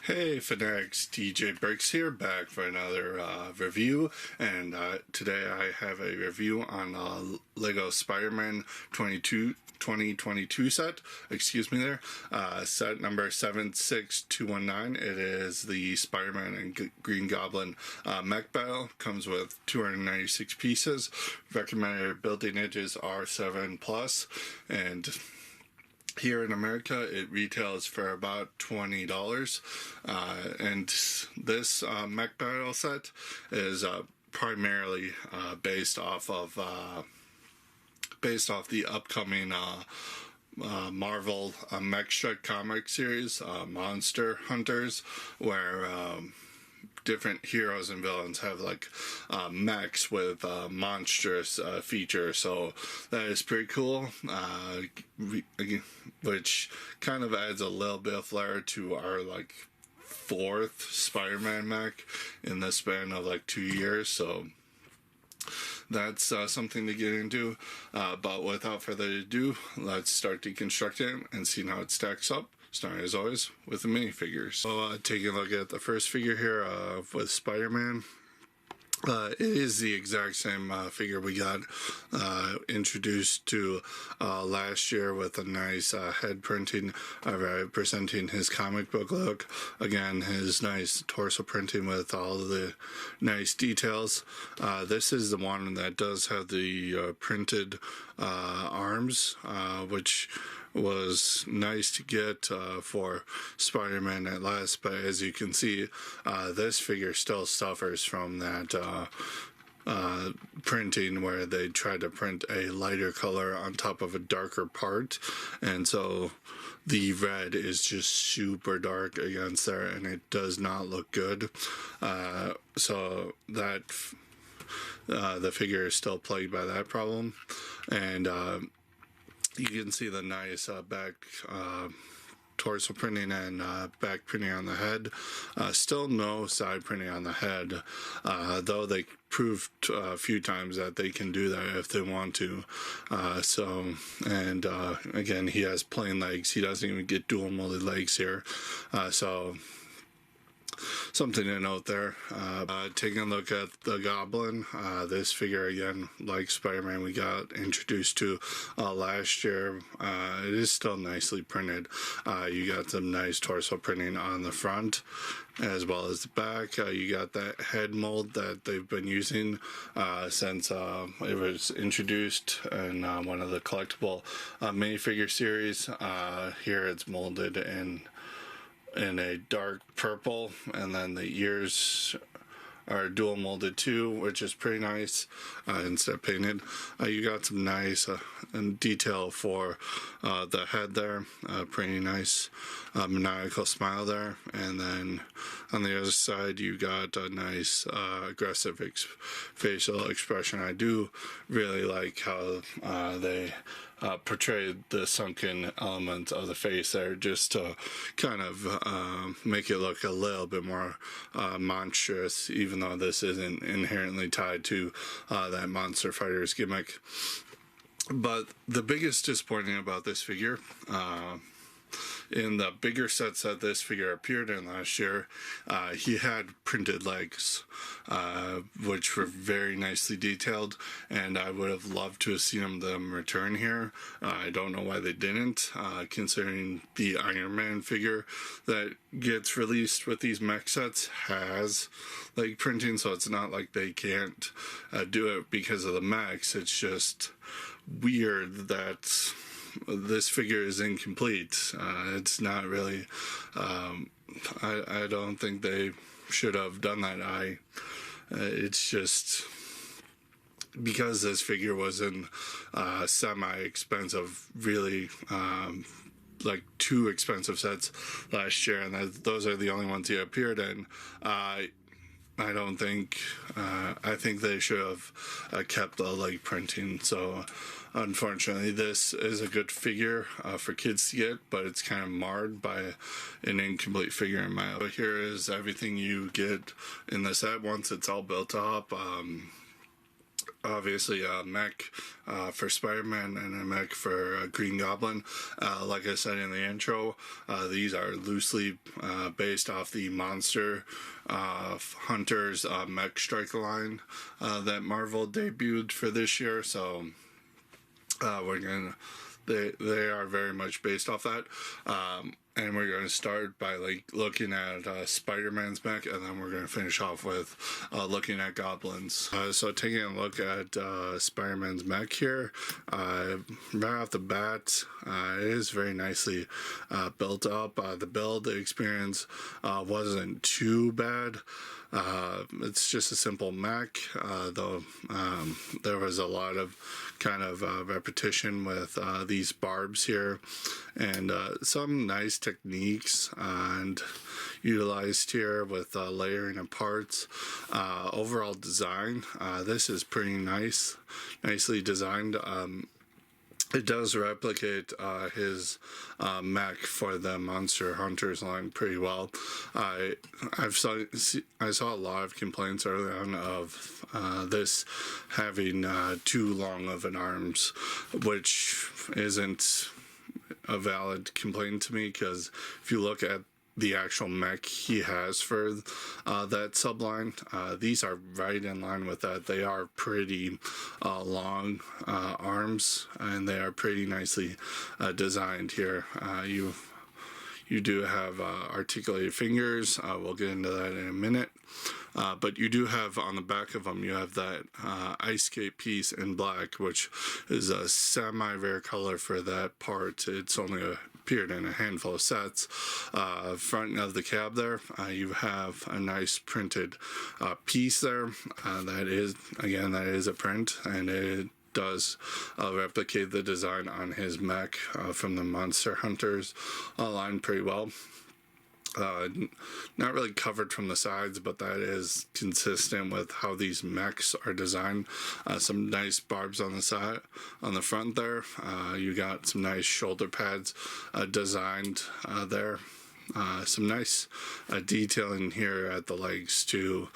Hey Fanatics, DJ Bricks here, back for another review, and today I have a review on Lego SpiderMan 2022 set, set number 76219. It is the Spider-Man and Green Goblin mech battle. Comes with 296 pieces. Recommended building ages are 7+, and here in America, it retails for about $20, and this mech battle set is primarily based off the upcoming Marvel Mech Strike comic series, Monster Hunters, where different heroes and villains have like mechs with monstrous features, so that is pretty cool, which kind of adds a little bit of flair to our like fourth Spider-Man mech in the span of like 2 years, so that's something to get into, but without further ado, let's start deconstructing and see how it stacks up, starting as always with the minifigures. So taking a look at the first figure here with Spider-Man. It is the exact same figure we got introduced to last year, with a nice head printing representing his comic book look. Again, his nice torso printing with all of the nice details. This is the one that does have the printed arms, which was nice to get for Spider-Man at last, but as you can see, this figure still suffers from that printing where they tried to print a lighter color on top of a darker part, and so the red is just super dark against there, and it does not look good. So that the figure is still plagued by that problem, and you can see the nice back torso printing and back printing on the head. Still no side printing on the head, though they proved a few times that they can do that if they want to. Again, he has plain legs. He doesn't even get dual molded legs here. So something to note there. Taking a look at the Goblin, this figure again, like Spider-Man, we got introduced to last year. It is still nicely printed. You got some nice torso printing on the front as well as the back. You got that head mold that they've been using since it was introduced in one of the collectible minifigure series. Here it's molded in a dark purple, and then the ears are dual molded too, which is pretty nice instead of painted. You got some nice detail for the head there, pretty nice maniacal smile there, and then on the other side you got a nice aggressive facial expression. I do really like how they portrayed the sunken elements of the face there, just to kind of make it look a little bit more monstrous, even though this isn't inherently tied to that Monster Fighters gimmick. But the biggest disappointing about this figure, in the bigger sets that this figure appeared in last year, he had printed legs, which were very nicely detailed, and I would have loved to have seen them return here. I don't know why they didn't, considering the Iron Man figure that gets released with these mech sets has leg printing, so it's not like they can't do it because of the mechs. It's just weird that this figure is incomplete. It's not really, I don't think they should have done that. It's just because this figure was in semi-expensive, really like 2 expensive sets last year, and those are the only ones he appeared in. I don't think, I think they should have kept the leg printing. So unfortunately, this is a good figure for kids to get, but it's kind of marred by an incomplete figure in my opinion. But here is everything you get in the set once it's all built up. obviously a mech for SpiderMan and a mech for Green Goblin. Like I said in the intro, these are loosely based off the Monster Hunters Mech Strike line that Marvel debuted for this year. So they are very much based off that. And we're going to start by looking at Spider-Man's mech, and then we're going to finish off with looking at Goblins. So taking a look at Spider-Man's mech here, right off the bat, it is very nicely built up. The build experience wasn't too bad. It's just a simple mech, though there was a lot of kind of repetition with these barbs here, and some nice techniques and utilized here with layering of parts. Overall design, this is pretty nicely designed. It does replicate his mech for the Monster Hunters line pretty well. I saw a lot of complaints early on of this having too long of an arms, which isn't a valid complaint to me, because if you look at the actual mech he has for that subline, these are right in line with that. They are pretty long arms, and they are pretty nicely designed here. You do have articulated fingers. We'll get into that in a minute. But you do have on the back of them, you have that ice skate piece in black, which is a semi-rare color for that part. It's only appeared in a handful of sets. Front of the cab there, you have a nice printed piece there. That is a print, and it does replicate the design on his mech from the Monster Hunters line pretty well. Not really covered from the sides, but that is consistent with how these mechs are designed. Some nice barbs on the side, on the front there. You got some nice shoulder pads designed there. Some nice detailing here at the legs too.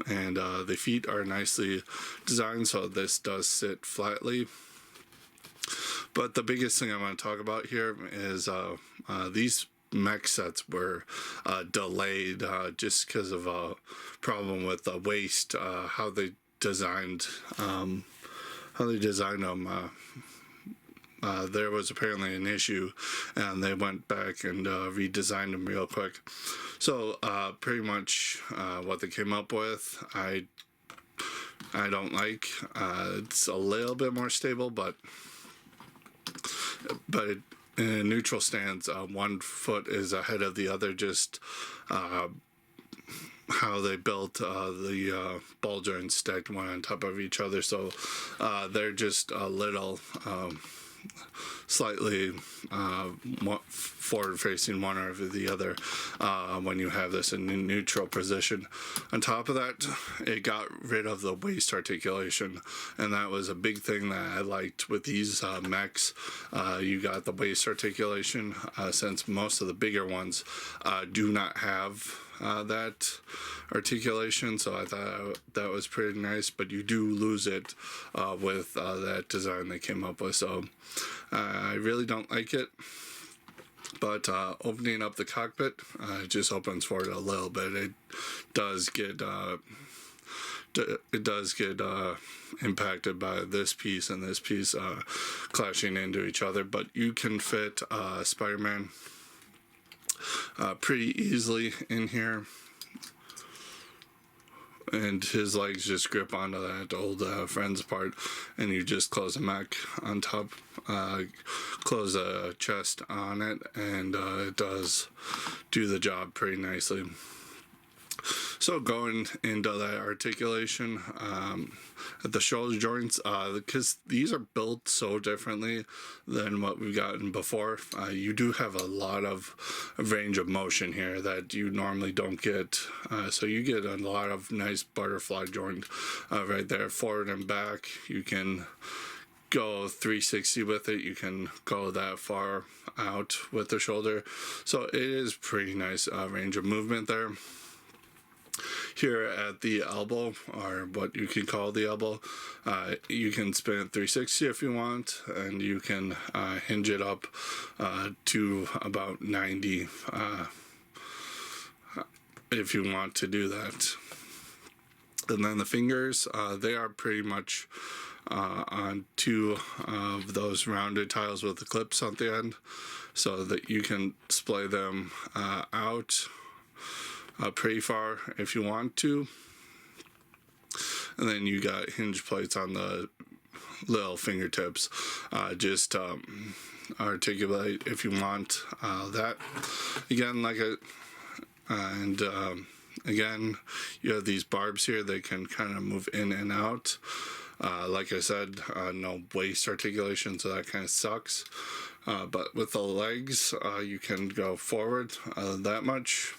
And the feet are nicely designed, so this does sit flatly. But the biggest thing I want to talk about here is these mech sets were delayed just because of a problem with the waist, how they designed them. There was apparently an issue, and they went back and redesigned them real quick. So pretty much what they came up with, I don't like. It's a little bit more stable, but in a neutral stance, one foot is ahead of the other, just how they built the ball joints stacked one on top of each other. So they're just a little slightly forward facing one over the other when you have this in a neutral position. On top of that, it got rid of the waist articulation, and that was a big thing that I liked with these mechs. You got the waist articulation, since most of the bigger ones do not have that articulation, so I thought that was pretty nice, but you do lose it with that design they came up with. So I really don't like it, but opening up the cockpit, it just opens for it a little bit. It does get impacted by this piece and this piece clashing into each other, but you can fit Spider-Man pretty easily in here, and his legs just grip onto that old friend's part, and you just close the mech on top, close a chest on it, and it does do the job pretty nicely. So going into that articulation at the shoulder joints, because these are built so differently than what we've gotten before, you do have a lot of range of motion here that you normally don't get. So you get a lot of nice butterfly joint right there, forward and back. You can go 360 with it. You can go that far out with the shoulder. So it is pretty nice range of movement there. here at the elbow, or what you can call the elbow. You can spin it 360 if you want, and you can hinge it up to about 90 if you want to do that. And then the fingers, they are pretty much on two of those rounded tiles with the clips at the end, so that you can splay them out pretty far if you want to. And then you got hinge plates on the little fingertips. Just articulate if you want that. Again, again, you have these barbs here. They can kind of move in and out. Like I said, no waist articulation, so that kind of sucks. But with the legs, you can go forward that much,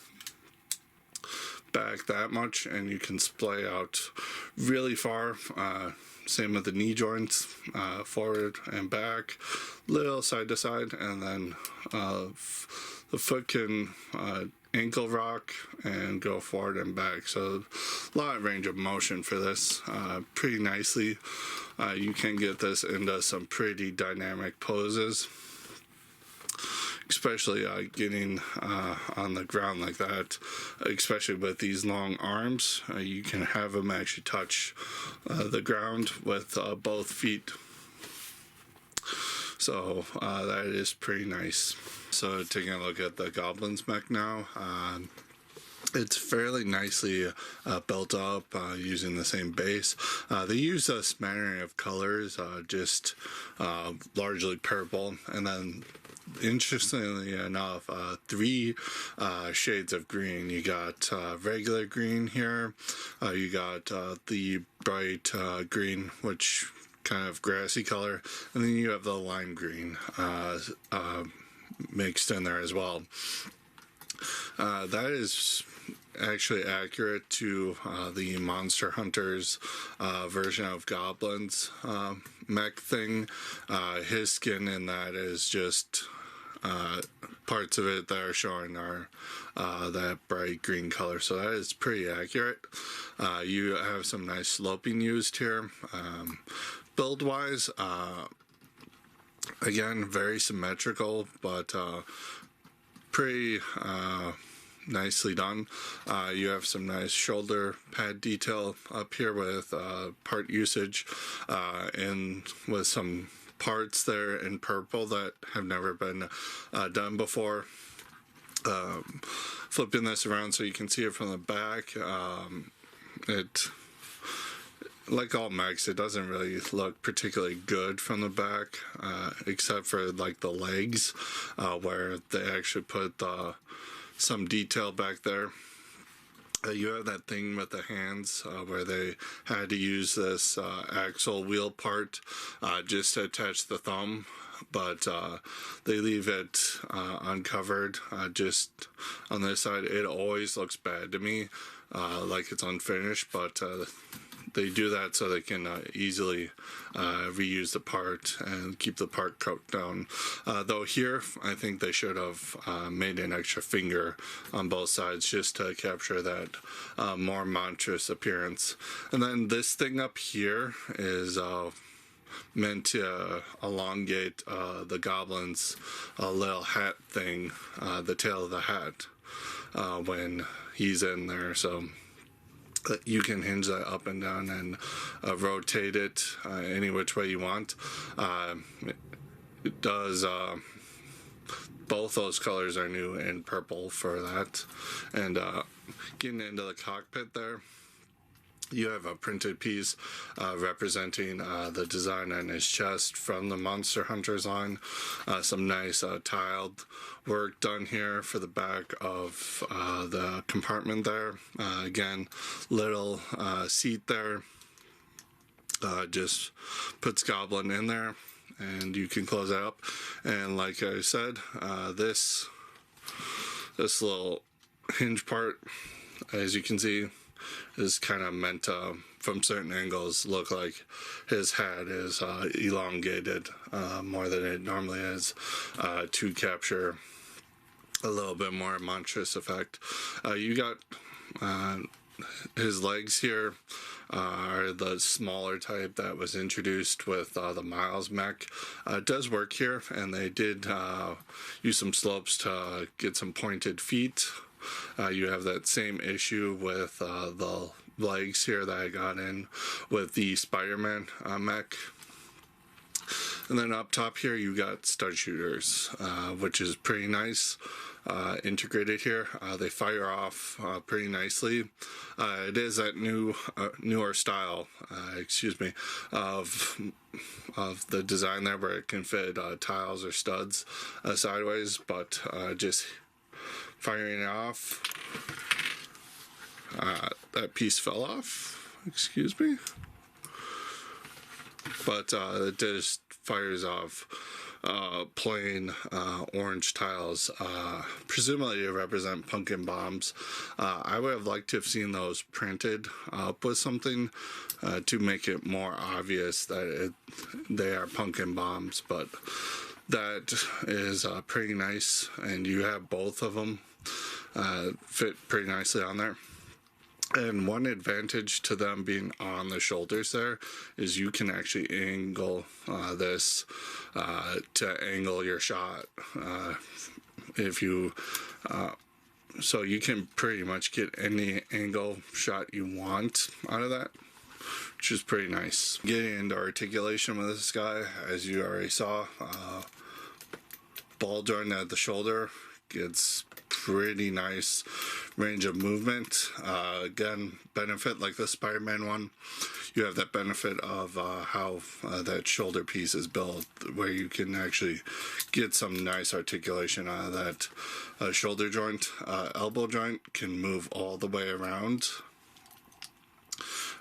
back that much, and you can splay out really far. Same with the knee joints, forward and back, little side to side, and then the foot can ankle rock and go forward and back. So a lot of range of motion for this, pretty nicely. You can get this into some pretty dynamic poses, especially getting on the ground like that, especially with these long arms. You can have them actually touch the ground with both feet. So that is pretty nice. So taking a look at the Goblin's Mech now, it's fairly nicely built up using the same base. They use a smattering of colors, just largely purple, and then interestingly enough, three shades of green. You got regular green here, you got the bright green, which kind of grassy color, and then you have the lime green mixed in there as well. That is actually accurate to the Monster Hunters version of Goblin's mech thing. His skin in that is just parts of it that are showing are that bright green color, so that is pretty accurate. You have some nice sloping used here. Build wise, again, very symmetrical, but pretty nicely done. You have some nice shoulder pad detail up here with part usage, and with some parts there in purple that have never been done before. Flipping this around so you can see it from the back, like all mechs, it doesn't really look particularly good from the back, except for like the legs, where they actually put some detail back there. You have that thing with the hands where they had to use this axle wheel part just to attach the thumb, but they leave it uncovered just on this side. It always looks bad to me, like it's unfinished, but they do that so they can easily reuse the part and keep the part coat down. Though here, I think they should have made an extra finger on both sides just to capture that more monstrous appearance. And then this thing up here is meant to elongate the Goblin's little hat thing, the tail of the hat, when he's in there. So you can hinge that up and down and rotate it any which way you want. It does, both those colors are new in purple for that. And getting into the cockpit there, you have a printed piece representing the design on his chest from the Monster Hunters line. Some nice tiled work done here for the back of the compartment there. Again, little seat there. Just puts Goblin in there, and you can close that up. And like I said, this little hinge part, as you can see, is kind of meant to, from certain angles, look like his hat is elongated more than it normally is, to capture a little bit more monstrous effect. You got his legs here are the smaller type that was introduced with the Miles Mech. It does work here, and they did use some slopes to get some pointed feet. You have that same issue with the legs here that I got in with the SpiderMan Mech. And then up top here you got stud shooters, which is pretty nice. Integrated here. They fire off pretty nicely. It is that newer style, of the design there, where it can fit tiles or studs sideways, but just firing it off. That piece fell off. Excuse me. But it just fires off plain orange tiles, presumably to represent pumpkin bombs. I would have liked to have seen those printed up with something to make it more obvious that they are pumpkin bombs, but that is pretty nice, and you have both of them fit pretty nicely on there. And one advantage to them being on the shoulders there is you can actually angle this to angle your shot. If you so you can pretty much get any angle shot you want out of that, which is pretty nice. Getting into articulation with this guy, as you already saw, ball joint at the shoulder gets pretty nice range of movement. Again, benefit like the Spider-Man one, you have that benefit of how that shoulder piece is built, where you can actually get some nice articulation out of that shoulder joint. Elbow joint can move all the way around.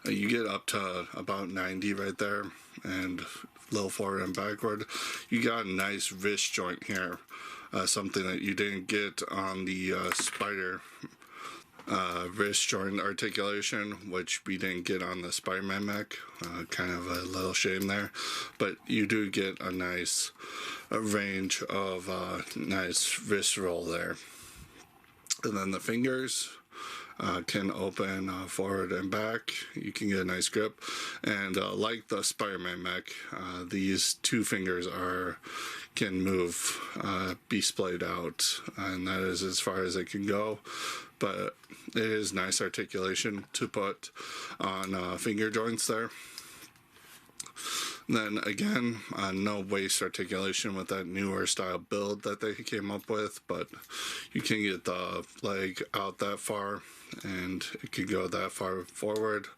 You get up to about 90 right there, and a little forward and backward. You got a nice wrist joint here. Something that you didn't get on the Spider wrist joint articulation, which we didn't get on the SpiderMan Mech. Kind of a little shame there, but you do get a nice range of nice wrist roll there. And then the fingers can open forward and back. You can get a nice grip, and like the SpiderMan Mech, these two fingers can move, be splayed out, and that is as far as it can go. But it is nice articulation to put on finger joints there. Then again, no waist articulation with that newer style build that they came up with, but you can get the leg out that far, and it can go that far forward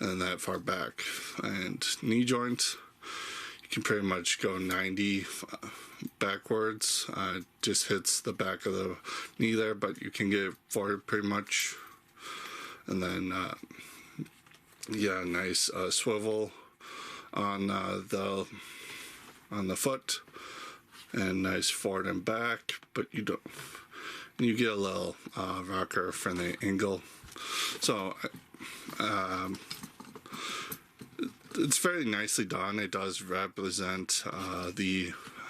and that far back. And knee joint, you can pretty much go 90 backwards. It just hits the back of the knee there, but you can get forward pretty much. And then, yeah, nice swivel on the foot, and nice forward and back, but you get a little rocker from the angle. So it's very nicely done. It does represent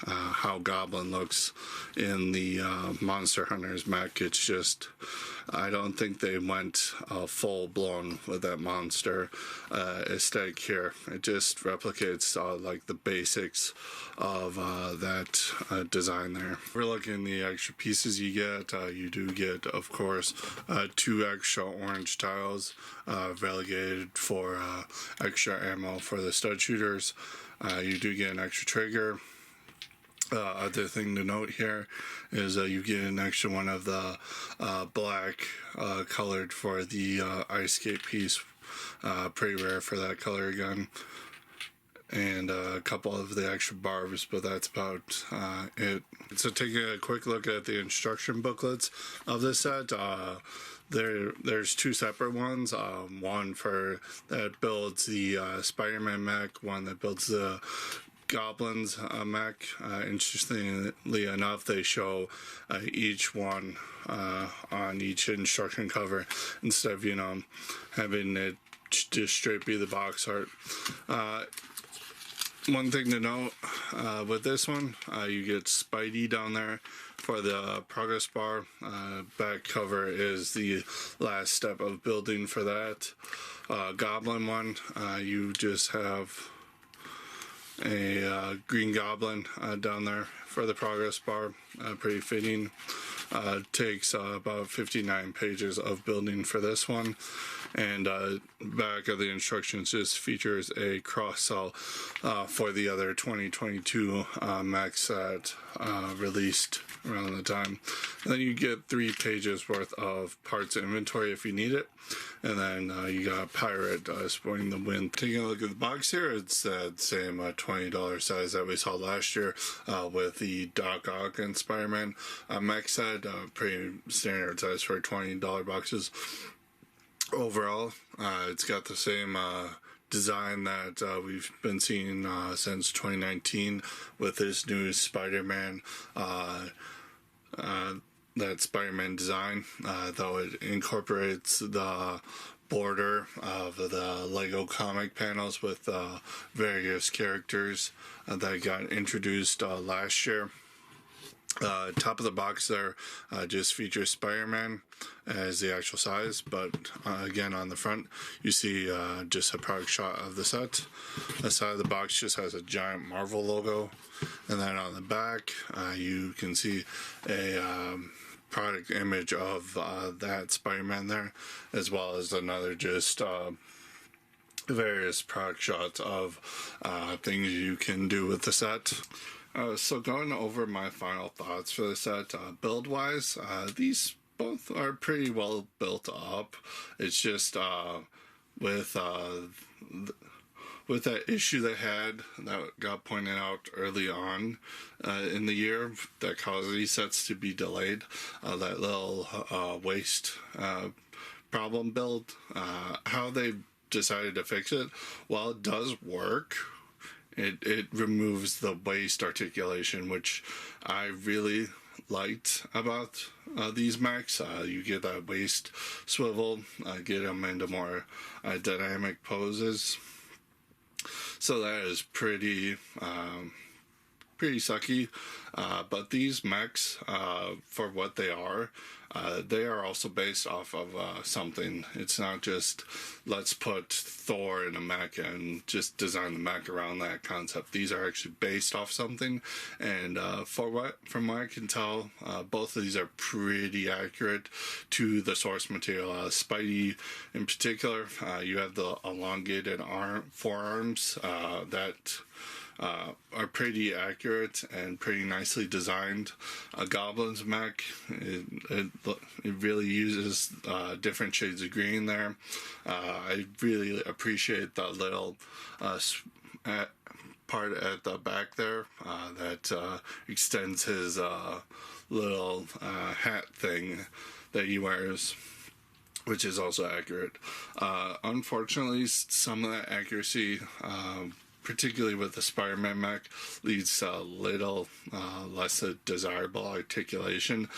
how Goblin looks in the Monster Hunters Mech. It's just, I don't think they went full blown with that monster aesthetic here. It just replicates like the basics of that design there. We're looking at the extra pieces you get. You do get, of course, 2 extra orange tiles relegated for extra ammo for the stud shooters. You do get an extra trigger. Other thing to note here is you get an extra one of the black colored for the ice skate piece. Pretty rare for that color gun. And a couple of the extra barbs, but that's about it. So taking a quick look at the instruction booklets of this set, there's 2 separate ones. One for that builds the SpiderMan Mech, one that builds the Goblin's Mech. Interestingly enough, they show each one on each instruction cover instead of, having it just straight be the box art. One thing to note with this one, you get Spidey down there for the progress bar. Back cover is the last step of building for that. Goblin one, you just have a green goblin down there for the progress bar. Pretty fitting. Takes about 59 pages of building for this one, and back of the instructions just features a cross sell for the other 2022 mechs that released around the time. And then you get 3 pages worth of parts inventory if you need it, and then you got Pirate supporting the wind. Taking a look at the box here, it's that same $20 size that we saw last year with the Doc Ock and SpiderMan Mech set. Pretty standard size for $20 boxes. Overall, it's got the same design that we've been seeing since 2019 with this new Spider-Man, that Spider-Man design, though it incorporates the border of the Lego comic panels with various characters that got introduced last year. Top of the box there just features Spider-Man as the actual size, but again on the front you see just a product shot of the set. The side of the box just has a giant Marvel logo, and then on the back you can see a product image of that Spider-Man there, as well as another just various product shots of things you can do with the set. So going over my final thoughts for the set, build-wise, these both are pretty well built up. It's just with that issue they had that got pointed out early on in the year that caused these sets to be delayed, that little waste problem build, how they decided to fix it, while it does work, it removes the waist articulation, which I really liked about these mechs. You get that waist swivel, get them into more dynamic poses. So that is pretty sucky. But these mechs, for what they are also based off of something. It's not just let's put Thor in a mech and just design the mech around that concept. These are actually based off something, and from what I can tell, both of these are pretty accurate to the source material. Spidey in particular, you have the elongated forearms that are pretty accurate and pretty nicely designed. Goblin's mech, it really uses different shades of green there. I really appreciate the little part at the back there that extends his little hat thing that he wears, which is also accurate. Unfortunately, some of that accuracy, particularly with the Spider-Man mech, leads to a little less desirable articulation.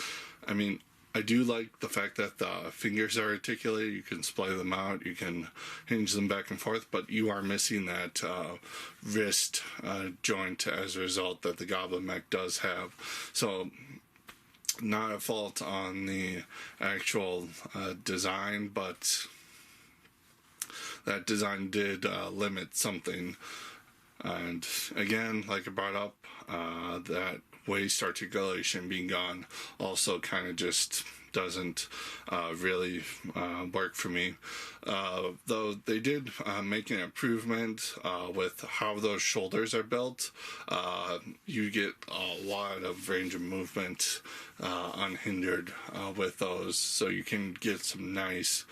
I mean, I do like the fact that the fingers are articulated. You can splay them out, you can hinge them back and forth, but you are missing that wrist joint as a result that the Goblin Mech does have. So, not a fault on the actual design, but that design did limit something. And again, like I brought up, that waist articulation being gone also kind of just doesn't really work for me. Though they did make an improvement with how those shoulders are built. You get a lot of range of movement unhindered with those, so you can get some nice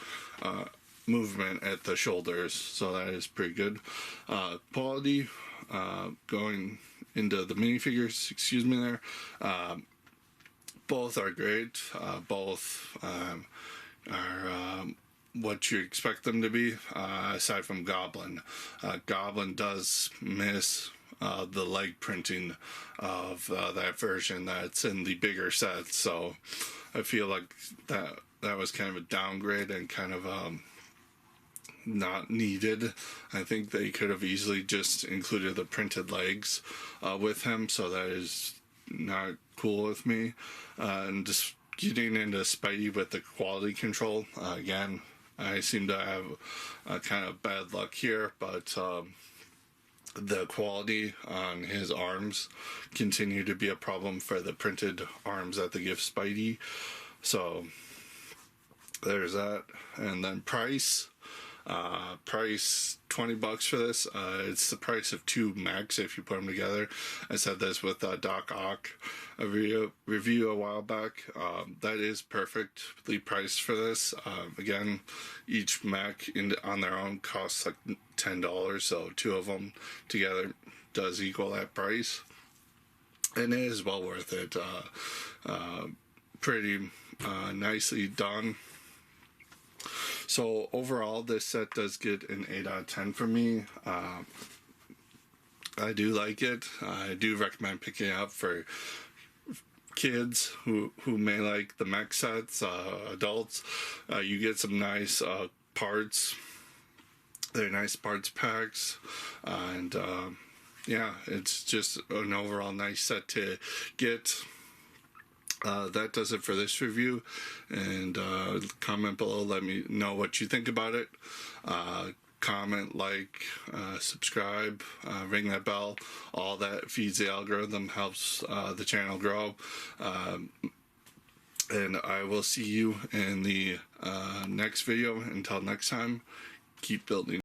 movement at the shoulders, so that is pretty good. Quality, going into the minifigures, excuse me there, both are great. Both are what you expect them to be, aside from Goblin. Goblin does miss the leg printing of that version that's in the bigger set, so I feel like that was kind of a downgrade and kind of not needed. I think they could have easily just included the printed legs with him, so that is not cool with me. And just getting into Spidey with the quality control, again, I seem to have kind of bad luck here, but the quality on his arms continue to be a problem for the printed arms that they give Spidey. So there's that. And then price $20 for this. It's the price of 2 mechs if you put them together. I said this with Doc Ock, a review a while back. That is perfectly priced for this. Again, each mech on their own costs like $10, so 2 of them together does equal that price, and it is well worth it. Pretty nicely done. So overall, this set does get an 8 out of 10 for me. I do like it. I do recommend picking it up for kids who may like the mech sets. Adults, you get some nice parts. They're nice parts packs, and yeah, it's just an overall nice set to get. That does it for this review, and comment below, let me know what you think about it. Comment, like, subscribe, ring that bell. All that feeds the algorithm, helps the channel grow. And I will see you in the next video. Until next time, keep building.